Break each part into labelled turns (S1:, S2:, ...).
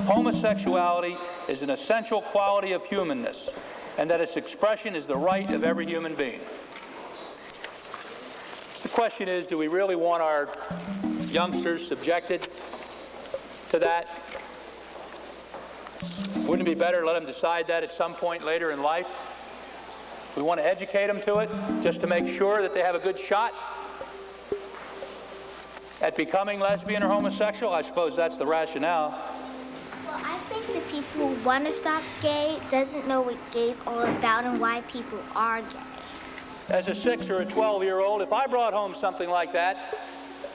S1: homosexuality is an essential quality of humanness, and that its expression is the right of every human being. The question is, do we really want our youngsters subjected to that? Wouldn't it be better to let them decide that at some point later in life? We want to educate them to it just to make sure that they have a good shot at becoming lesbian or homosexual. I suppose that's the rationale.
S2: Well, I think the people who want to stop gay doesn't know what gay is all about and why people are gay.
S1: As a 6 or a 12-year-old, if I brought home something like that,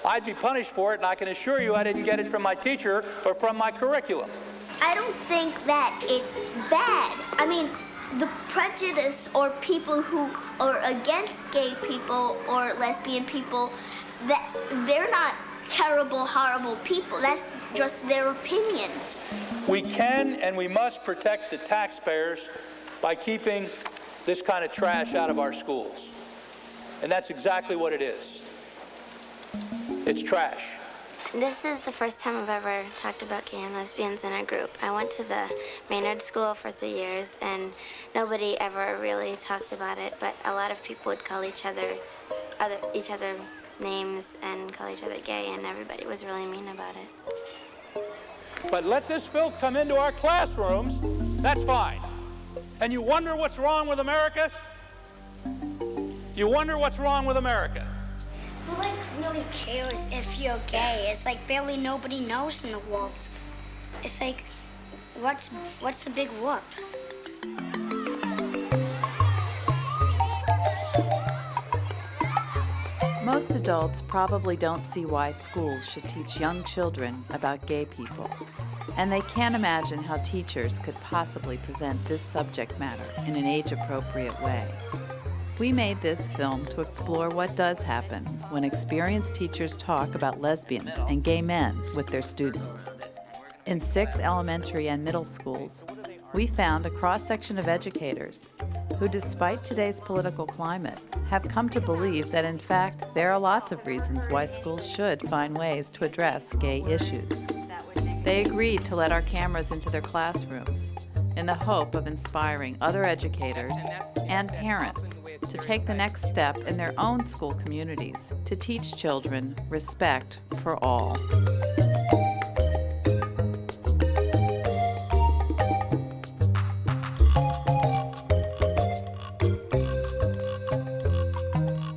S1: I'd be punished for it, and I can assure you I didn't get it from my teacher or from my curriculum.
S2: I don't think that it's bad. I mean, the prejudice or people who are against gay people or lesbian people, that they're not terrible, horrible people. That's just their opinion.
S1: We can and we must protect the taxpayers by keeping this kind of trash out of our schools. And that's exactly what it is. It's trash.
S3: This is the first time I've ever talked about gay and lesbians in a group. I went to the Maynard School for 3 years, and nobody ever really talked about it, but a lot of people would call each other names and call each other gay, and everybody was really mean about it.
S1: But let this filth come into our classrooms, that's fine. And you wonder what's wrong with America? You wonder what's wrong with America?
S4: Who really cares if you're gay? It's like barely nobody knows in the world. It's like, what's the big whoop?
S5: Most adults probably don't see why schools should teach young children about gay people, and they can't imagine how teachers could possibly present this subject matter in an age-appropriate way. We made this film to explore what does happen when experienced teachers talk about lesbians and gay men with their students. In 6 elementary and middle schools, we found a cross-section of educators who, despite today's political climate, have come to believe that, in fact, there are lots of reasons why schools should find ways to address gay issues. They agreed to let our cameras into their classrooms in the hope of inspiring other educators and parents to take the next step in their own school communities to teach children respect for all.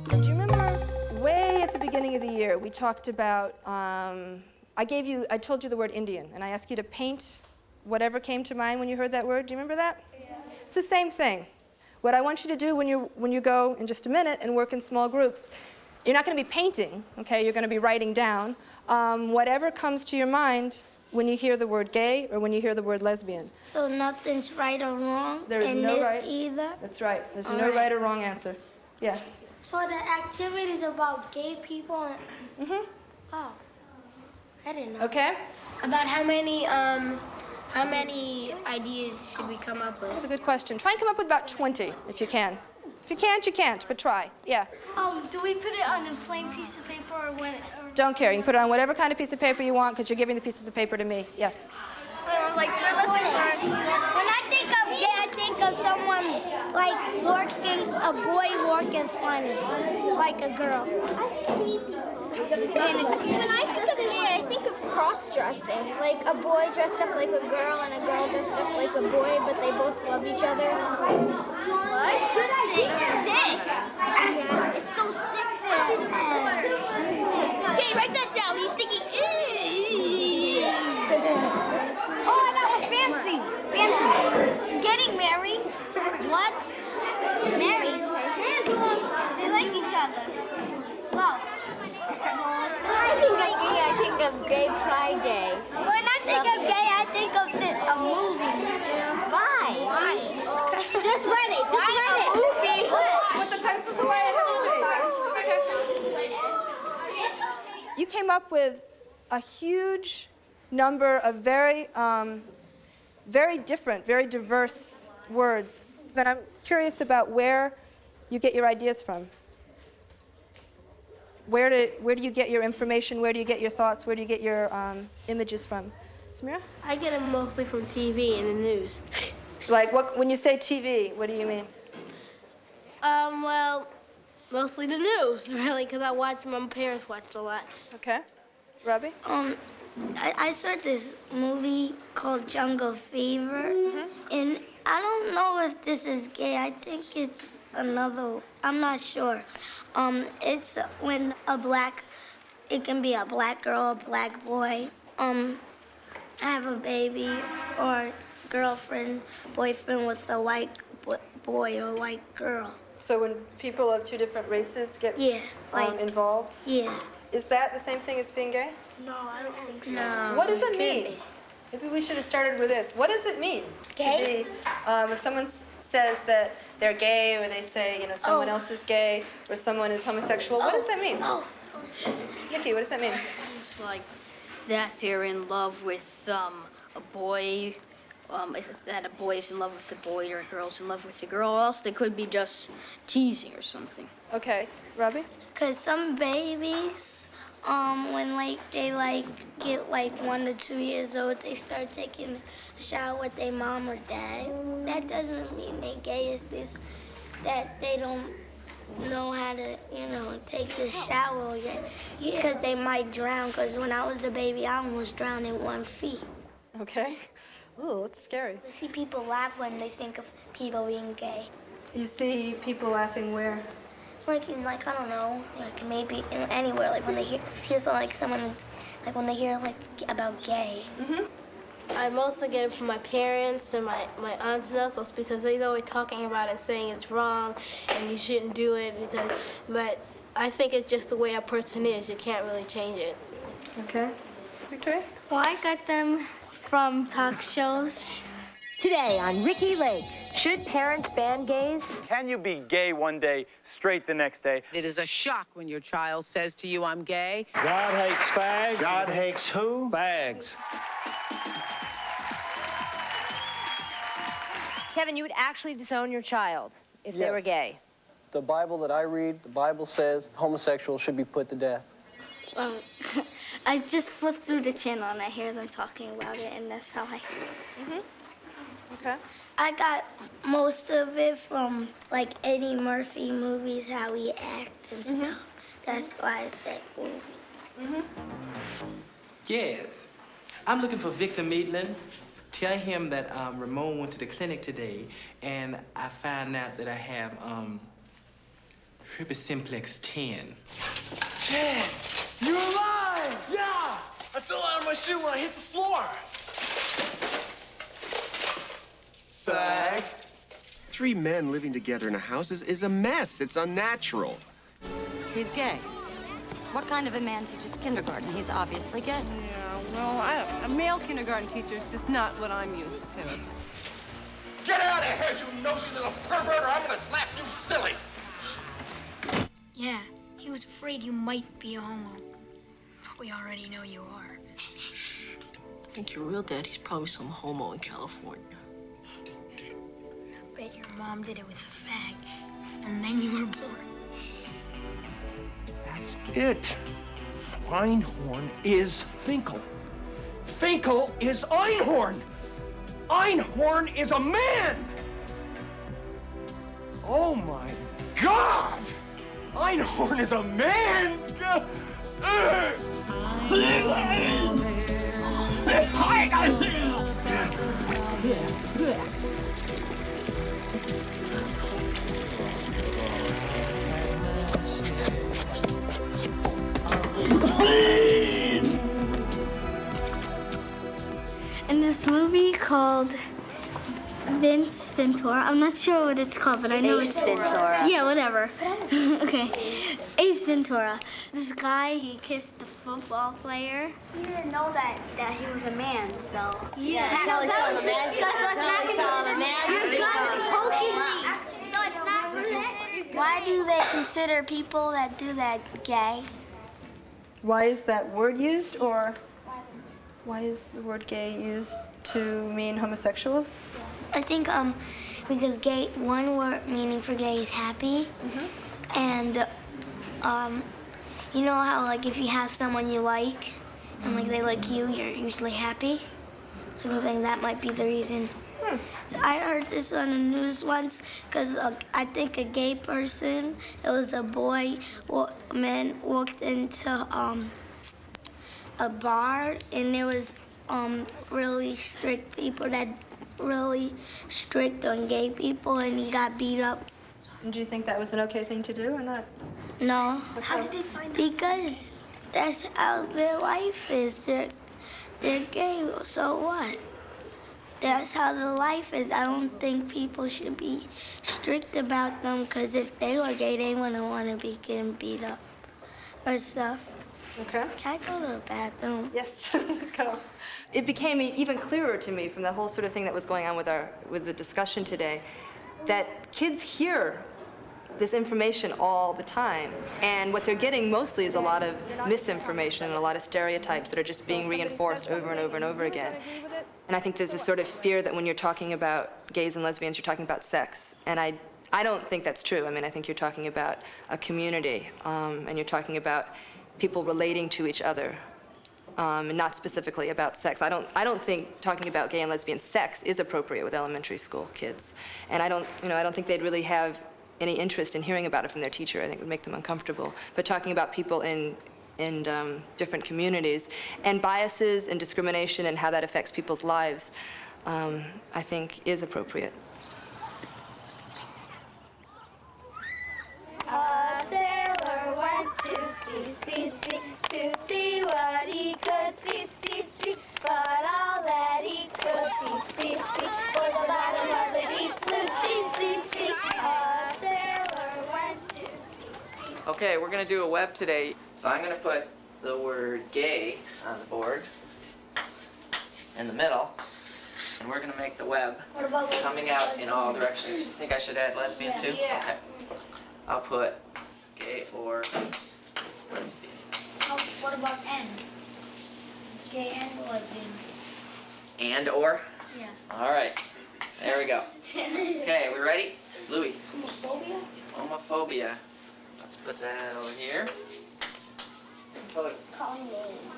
S6: Do you remember way at the beginning of the year we talked about, I told you the word Indian, and I asked you to paint whatever came to mind when you heard that word. Do you remember that? Yeah. It's the same thing. What I want you to do when you go in just a minute and work in small groups, you're not going to be painting, okay? You're going to be writing down whatever comes to your mind when you hear the word gay or when you hear the word lesbian.
S4: So nothing's right or wrong
S6: There is
S4: in
S6: no
S4: this
S6: right
S4: either?
S6: That's right. There's
S4: All
S6: no
S4: right.
S6: right or wrong answer. Yeah.
S4: So the activities about gay people and...
S6: Mm-hmm.
S4: Oh, I didn't know.
S6: Okay?
S4: About how many ideas should we come up with?
S6: That's a good question. Try and come up with about 20 if you can. If you can't, you can't, but try. Yeah.
S4: Do we put it on a plain piece of paper or when?
S6: Don't care. You can put it on whatever kind of piece of paper you want because you're giving the pieces of paper to me. Yes.
S4: Like when I think of gay, I think of someone like a boy working funny, like a girl.
S2: When I think of gay, I think of cross-dressing, like a boy dressed up like a girl and a girl dressed up like a boy, but they both love each other. What? Sick. Yeah, it's so sick then. Okay, write that down. He's thinking, oh, I know, fancy. Getting married. What? Married? They like each other. Well. When I think of gay, I think of Gay Pride Day. When I think of gay, I think of a movie. Why? Just write it. Just write it. Movie.
S6: Put the pencils away. You came up with a huge number of very different, very diverse words. But I'm curious about where you get your ideas from. Where do you get your information? Where do you get your thoughts? Where do you get your images from? Samira?
S7: I get them mostly from TV and the news.
S6: Like, when you say TV, what do you mean?
S7: Well, mostly the news, really, because my parents watched a lot.
S6: Okay. Robbie?
S4: I saw this movie called Jungle Fever, and I don't know if this is gay. I think it's another, I'm not sure. It's when it can be a black girl, a black boy, have a baby or girlfriend, boyfriend with a white boy or white girl.
S6: So when people of two different races get involved?
S4: Yeah.
S6: Is that the same thing as being gay?
S4: No, I don't think so.
S6: No. What does it mean? Maybe we should have started with this. What does it mean?
S4: Gay?
S6: To be, if someone says that they're gay, or they say, you know, someone else is gay, or someone is homosexual, what does that mean? Nikki, what does that mean?
S8: It's like that they're in love with a boy, that a boy is in love with a boy or a girl's in love with a girl, or else they could be just teasing or something.
S6: Okay. Robbie?
S4: Because some babies, when they get 1 to 2 years old, they start taking a shower with their mom or dad. That doesn't mean they're gay. It's this that they don't know how to, take the shower yet. Because they might drown. Because when I was a baby, I almost drowned in 1 feet.
S6: Okay. Ooh, that's scary.
S2: I see people laugh when they think of people being gay.
S6: You see people laughing where?
S2: I don't know, maybe anywhere, when they hear something like someone is, when they hear about gay.
S7: I mostly get it from my parents and my aunts and uncles because they're always talking about it, saying it's wrong and you shouldn't do it but I think it's just the way a person is. You can't really change it.
S6: Okay. Victoria?
S2: Well, I got them from talk shows.
S9: Today on Ricky Lake, should parents ban gays?
S10: Can you be gay one day, straight the next day?
S11: It is a shock when your child says to you, I'm gay.
S12: God hates fags.
S13: God hates who?
S12: Fags.
S9: Kevin, you would actually disown your child if they were gay?
S14: The Bible that I read, the Bible says homosexuals should be put to death.
S2: I just flip through the channel and I hear them talking about it, and that's how I...
S6: Okay.
S4: I got most of it from Eddie Murphy movies, how he acts and stuff. That's why I said movie.
S15: Yes. I'm looking for Victor Maitland. Tell him that Ramon went to the clinic today and I found out that I have herpes simplex 10.
S13: Ted, you're alive! Yeah! I fell out of my shoe when I hit the floor. Fag. 3 men living together in a house is a mess. It's unnatural.
S16: He's gay. What kind of a man teaches kindergarten? He's obviously gay.
S17: Yeah, well, a male kindergarten teacher is just not what I'm used to.
S13: Get out of here, you nosy little pervert, or I'm gonna slap you silly!
S2: Yeah, he was afraid you might be a homo. But we already know you are.
S18: I think your real daddy's probably some homo in California.
S2: Bet your mom did it with a fag, and then you were born.
S12: That's it. Einhorn is Finkel. Finkel is Einhorn. Einhorn is a man. Oh my God! Einhorn is a man.
S2: In this movie called Vince Ventura, I'm not sure what it's called, but I know it's
S3: Ventura.
S2: Yeah, whatever. Okay, Ace Ventura. This guy, he kissed the football player. He didn't know that he was a man, so.
S3: Yeah, until he saw the man.
S2: So it's not considered. Why do they consider people that do that gay?
S6: Why is that word used, or why is the word gay used to mean homosexuals?
S2: I think because gay, one word meaning for gay is happy, and you know how if you have someone you like and they like you, you're usually happy.
S4: So I think that might be the reason. So I heard this on the news once because I think a gay person, it was a boy, man walked into a bar and there was really strict people that really strict on gay people and he got beat up.
S6: And do you think that was an okay thing to do or not?
S4: No.
S2: How did they find out?
S4: Because that's how their life is. They're gay, so what? That's how the life is. I don't think people should be strict about them because if they were gay, they wouldn't want to be getting beat up or stuff.
S6: Okay.
S4: Can I go to the bathroom?
S6: Yes, go. It became even clearer to me from the whole sort of thing that was going on with the discussion today that kids hear this information all the time. And what they're getting mostly is a lot of misinformation and a lot of stereotypes that are just being reinforced over and over and over again. And I think there's this sort of fear that when you're talking about gays and lesbians, you're talking about sex. And I don't think that's true. I mean, I think you're talking about a community, and you're talking about people relating to each other, and not specifically about sex. I don't think talking about gay and lesbian sex is appropriate with elementary school kids. And I don't think they'd really have any interest in hearing about it from their teacher. I think it would make them uncomfortable. But talking about people in different communities and biases and discrimination and how that affects people's lives, I think is appropriate.
S2: A sailor went to see what he could see, but all that he could see was the bottom of the deep blue sea. A sailor went to sea.
S19: Okay, we're gonna do a web today, so I'm gonna put the word gay on the board in the middle, and we're gonna make the web coming out in all directions. You think I should add lesbian too?
S2: Yeah.
S19: Okay. I'll put gay or lesbian.
S2: Oh, what about N? Gay and lesbians.
S19: And or?
S2: Yeah.
S19: All right. There we go. Okay, we ready? Louis.
S2: Homophobia?
S19: Homophobia. Let's put that over here. Chloe.
S2: Calling names.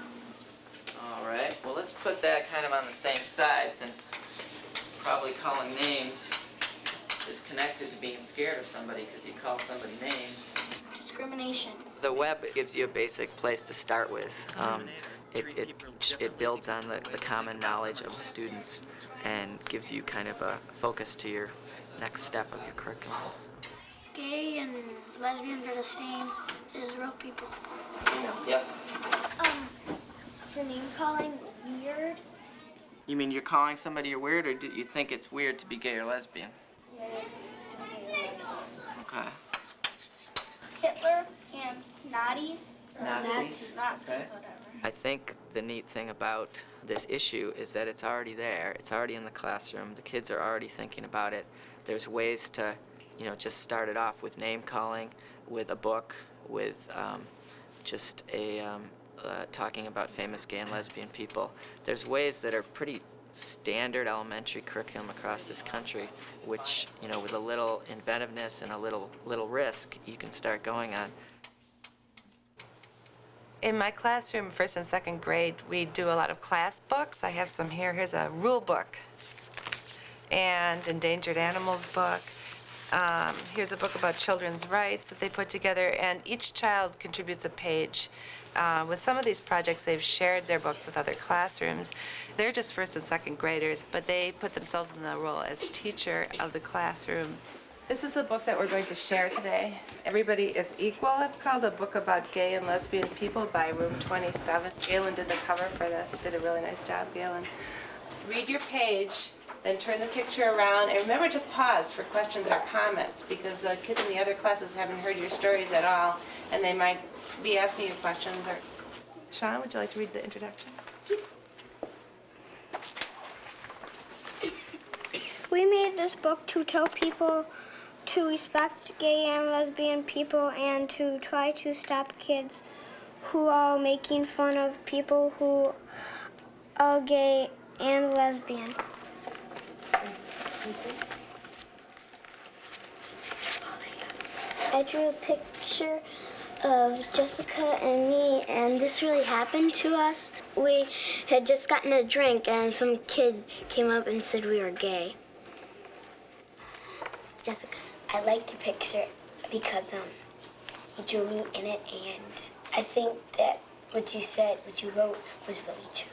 S19: All right. Well, let's put that kind of on the same side since probably calling names is connected to being scared of somebody because you call somebody names.
S2: Discrimination.
S19: The web gives you a basic place to start with. It builds on the common knowledge of the students and gives you kind of a focus to your next step of your curriculum.
S2: Gay and lesbians are the same as real people.
S19: Yes?
S2: For name calling, weird.
S19: You mean you're calling somebody you're weird, or do you think it's weird to be gay or lesbian?
S2: Yeah, it's to be a lesbian.
S19: Okay.
S2: Hitler and Nazis.
S19: Nazis. Okay.
S2: Whatever.
S19: I think the neat thing about this issue is that it's already there. It's already in the classroom. The kids are already thinking about it. There's ways to, just start it off with name calling, with a book, with just talking about famous gay and lesbian people. There's ways that are pretty standard elementary curriculum across this country, which, with a little inventiveness and a little risk, you can start going on.
S20: In my classroom, first and second grade, we do a lot of class books. I have some here. Here's a rule book and endangered animals book. Here's a book about children's rights that they put together, and each child contributes a page. With some of these projects, they've shared their books with other classrooms. They're just first and second graders, but they put themselves in the role as teacher of the classroom. This is the book that we're going to share today. Everybody is Equal. It's called A Book About Gay and Lesbian People by Room 27. Galen did the cover for this. Did a really nice job, Galen. Read your page, then turn the picture around, and remember to pause for questions or comments, because the kids in the other classes haven't heard your stories at all, and they might be asking you questions. Or Sean, would you like to read the introduction?
S2: We made this book to tell people to respect gay and lesbian people and to try to stop kids who are making fun of people who are gay and lesbian. I drew a picture
S3: of Jessica and me, and this really happened to us. We had just gotten a drink, and some kid came up and said we were gay. Jessica, I like your picture because you drew me in it, and I think that what you said, what you wrote, was really true.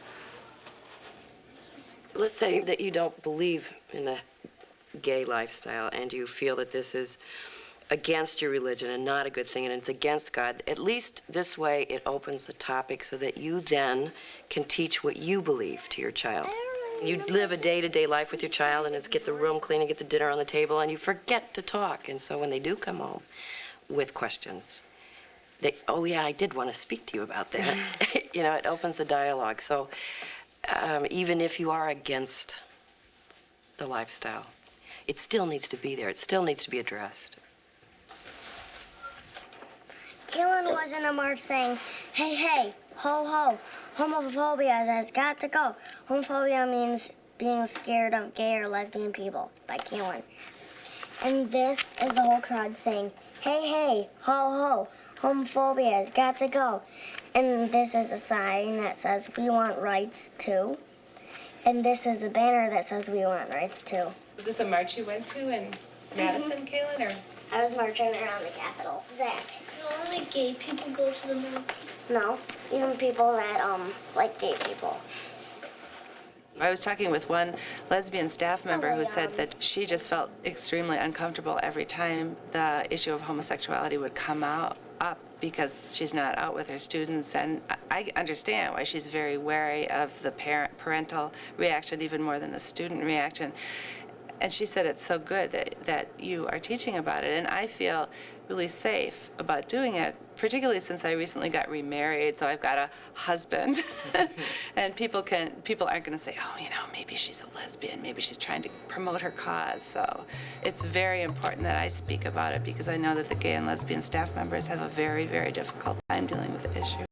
S21: Let's say that you don't believe in the gay lifestyle and you feel that this is against your religion and not a good thing and it's against God. At least this way it opens the topic so that you then can teach what you believe to your child. You live a day-to-day life with your child and it's get the room clean and get the dinner on the table and you forget to talk. And so when they do come home with questions, they, oh yeah, I did want to speak to you about that. You know, it opens the dialogue. So even if you are against the lifestyle, it still needs to be there. It still needs to be addressed.
S3: Kaylin was in a march saying, hey, hey, ho, ho, homophobia has got to go. Homophobia means being scared of gay or lesbian people, by Kaylin. And this is the whole crowd saying, hey, hey, ho, ho, homophobia has got to go. And this is a sign that says, we want rights too. And this is a banner that says, we want rights too.
S20: Is this a march you went to in Madison, Kaylin, or?
S3: I was marching around the Capitol. Zach.
S2: Only gay people go to the march.
S3: No, even people that like gay people.
S20: I was talking with one lesbian staff member who said that she just felt extremely uncomfortable every time the issue of homosexuality would come up because she's not out with her students, and I understand why she's very wary of the parental reaction even more than the student reaction. And she said it's so good that you are teaching about it, and I feel really safe about doing it, particularly since I recently got remarried, so I've got a husband. And people aren't going to say, oh, you know, maybe she's a lesbian, maybe she's trying to promote her cause. So it's very important that I speak about it because I know that the gay and lesbian staff members have a very, very difficult time dealing with the issue.